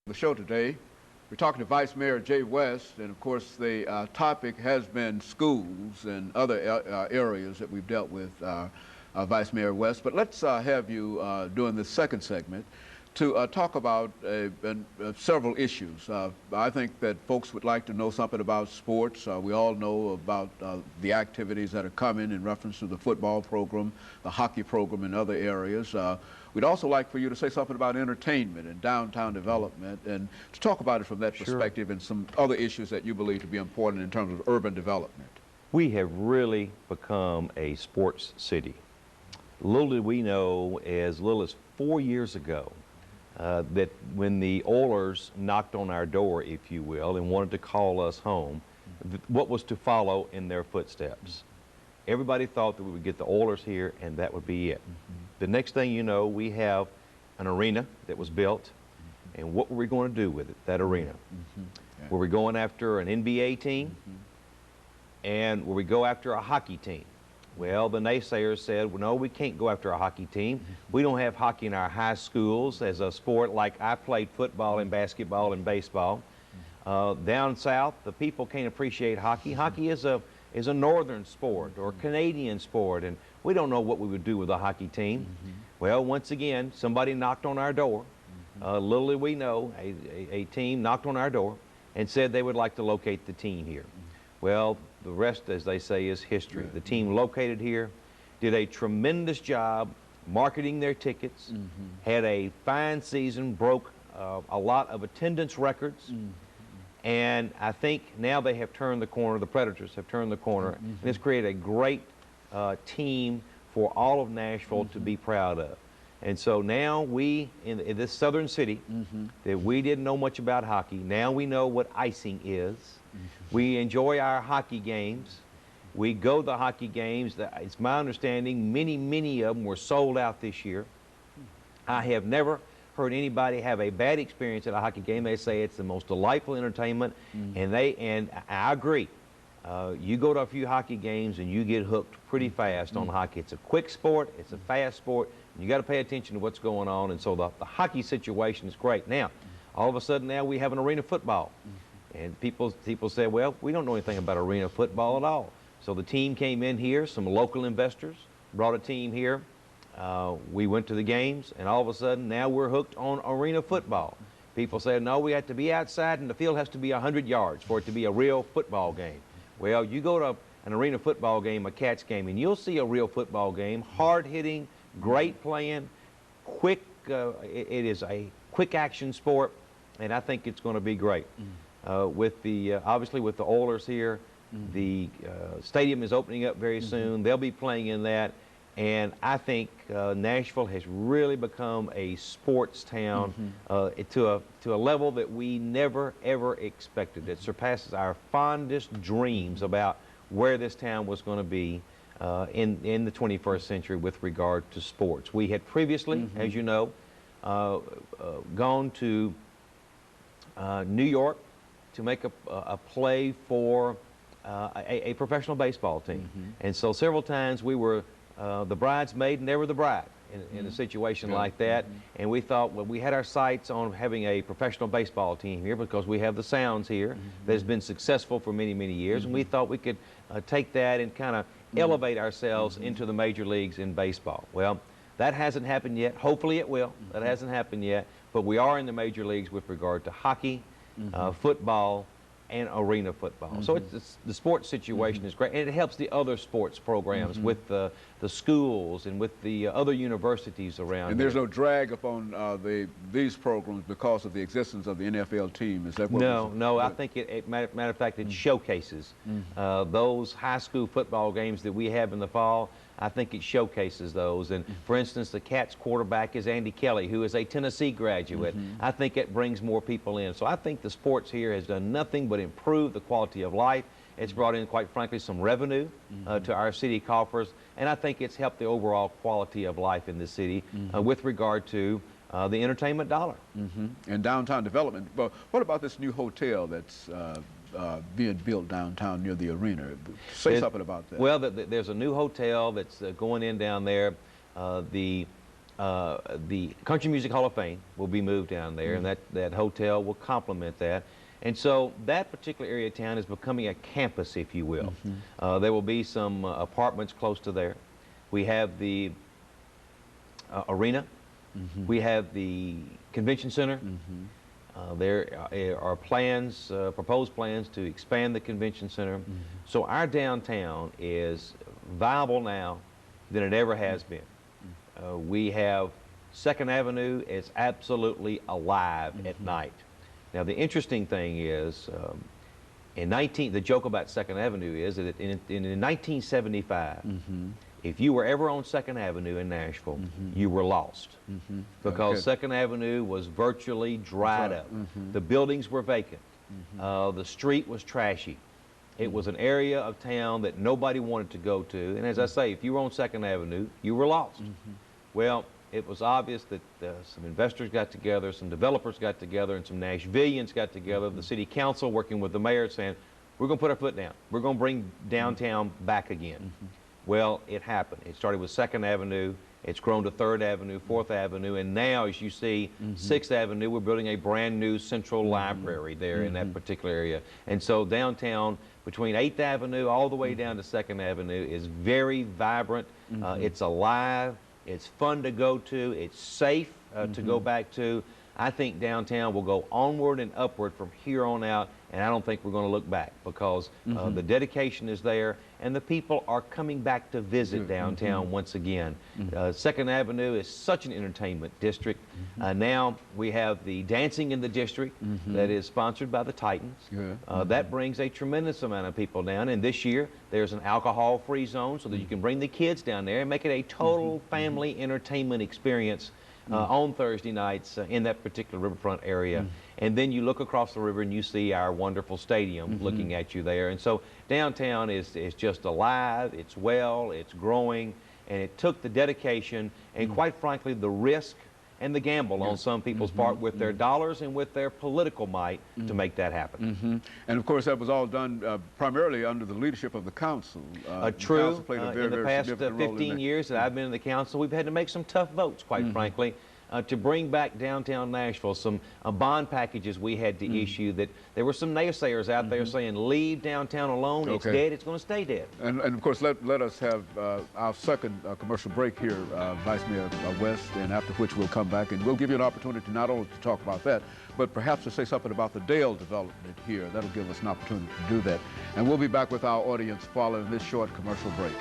The show today. We're talking to Vice Mayor Jay West, and of course the topic has been schools and other areas that we've dealt with, Vice Mayor West. But let's have you during this second segment to talk about several issues. I think that folks would like to know something about sports. We all know about the activities that are coming in reference to the football program, the hockey program, and other areas. We'd also like for you to say something about entertainment and downtown development and to talk about it from that perspective and some other issues that you believe to be important in terms of urban development. We have really become a sports city. Little did we know, as little as 4 years ago, that when the Oilers knocked on our door, if you will, and wanted to call us home, what was to follow in their footsteps. Everybody thought that we would get the Oilers here and that would be it. The next thing you know, we have an arena that was built, and what were we going to do with it, that arena? Were we going after an NBA team? And were we go after a hockey team? Well, the naysayers said, well, no, we can't go after a hockey team. We don't have hockey in our high schools as a sport like I played football and basketball and baseball. Down south, the people can't appreciate hockey. Hockey is a northern sport or Canadian sport, and we don't know what we would do with a hockey team. Well, once again, somebody knocked on our door. Little did we know, a team knocked on our door and said they would like to locate the team here. Well, the rest, as they say, is history. The team located here did a tremendous job marketing their tickets, had a fine season, broke a lot of attendance records, and I think now they have turned the corner, the Predators have turned the corner, and it's created a great team for all of Nashville to be proud of. And so now we, in this southern city, that we didn't know much about hockey, now we know what icing is. We enjoy our hockey games. We go to the hockey games. It's my understanding many of them were sold out this year. I have never heard anybody have a bad experience at a hockey game. They say it's the most delightful entertainment, and I agree. You go to a few hockey games and you get hooked pretty fast on hockey. It's a quick sport, it's a fast sport, and you got to pay attention to what's going on, and so the hockey situation is great. Now, all of a sudden now we have an arena football, and people say, well, we don't know anything about arena football at all. So the team came in here, some local investors brought a team here. We went to the games, and all of a sudden now we're hooked on arena football. People say, no, we have to be outside and the field has to be 100 yards for it to be a real football game. Well, you go to an arena football game, a Cats game, and you'll see a real football game, hard-hitting, great playing, quick. It is a quick action sport, and I think it's going to be great. With the obviously with the Oilers here, the stadium is opening up very soon. They'll be playing in that, and I think Nashville has really become a sports town to a level that we never ever expected. It surpasses our fondest dreams about where this town was going to be in the 21st century with regard to sports. We had previously, as you know, gone to New York to make a play for a professional baseball team. And so several times we were the bridesmaid, never the bride in a situation like that. And we thought, well, we had our sights on having a professional baseball team here because we have the Sounds here that has been successful for many years. And we thought we could take that and kind of elevate ourselves into the major leagues in baseball. Well, that hasn't happened yet. Hopefully it will. That hasn't happened yet. But we are in the major leagues with regard to hockey, football, and arena football. So the sports situation is great, and it helps the other sports programs with the schools and with the other universities around. And there's no drag upon these programs because of the existence of the NFL team. Is that what? No. I think matter of fact, it showcases those high school football games that we have in the fall. I think it showcases those. And for instance, the Cats quarterback is Andy Kelly, who is a Tennessee graduate. I think it brings more people in. So I think the sports here has done nothing but improve the quality of life. It's brought in, quite frankly, some revenue to our city coffers. And I think it's helped the overall quality of life in the city with regard to the entertainment dollar. And downtown development. But what about this new hotel that's being built downtown near the arena? Say something about that. Well, there's a new hotel that's going in down there. The the Country Music Hall of Fame will be moved down there, and that hotel will complement that. And so that particular area of town is becoming a campus, if you will. There will be some apartments close to there. We have the arena. We have the convention center. There are plans, proposed plans to expand the convention center. So our downtown is viable now than it ever has been. We have 2nd Avenue is absolutely alive at night. Now the interesting thing is, the joke about 2nd Avenue is that in 1975, if you were ever on 2nd Avenue in Nashville, you were lost, because 2nd Avenue was virtually dried up. The buildings were vacant. The street was trashy. It was an area of town that nobody wanted to go to. And as I say, if you were on 2nd Avenue, you were lost. Well, it was obvious that some investors got together, some developers got together, and some Nashvillians got together, the city council working with the mayor, saying, we're going to put our foot down. We're going to bring downtown back again. Well, it happened. It started with 2nd Avenue. It's grown to 3rd Avenue, 4th Avenue, and now, as you see, 6th Avenue, we're building a brand new central library there in that particular area. And so downtown, between 8th Avenue all the way down to 2nd Avenue, is very vibrant. It's alive. It's fun to go to. It's safe to go back to. I think downtown will go onward and upward from here on out, and I don't think we're going to look back, because the dedication is there, and the people are coming back to visit downtown once again. 2nd Avenue is such an entertainment district. Now we have the dancing in the district that is sponsored by the Titans. That brings a tremendous amount of people down, and this year there's an alcohol-free zone so that you can bring the kids down there and make it a total family entertainment experience on Thursday nights in that particular riverfront area. And then you look across the river and you see our wonderful stadium looking at you there. And so downtown is just alive, it's well, it's growing, and it took the dedication and, quite frankly, the risk and the gamble on some people's part with their dollars and with their political might to make that happen. And of course, that was all done primarily under the leadership of the council. True. The council played a very, in the very past significant role in 15 that. years that I've been in the council, we've had to make some tough votes, quite frankly, to bring back downtown Nashville. Some bond packages we had to issue that there were some naysayers out there saying, leave downtown alone, it's dead, it's going to stay dead. And of course, let us have our second commercial break here, Vice Mayor West, and after which we'll come back and we'll give you an opportunity not only to talk about that, but perhaps to say something about the Dale development here. That'll give us an opportunity to do that. And we'll be back with our audience following this short commercial break.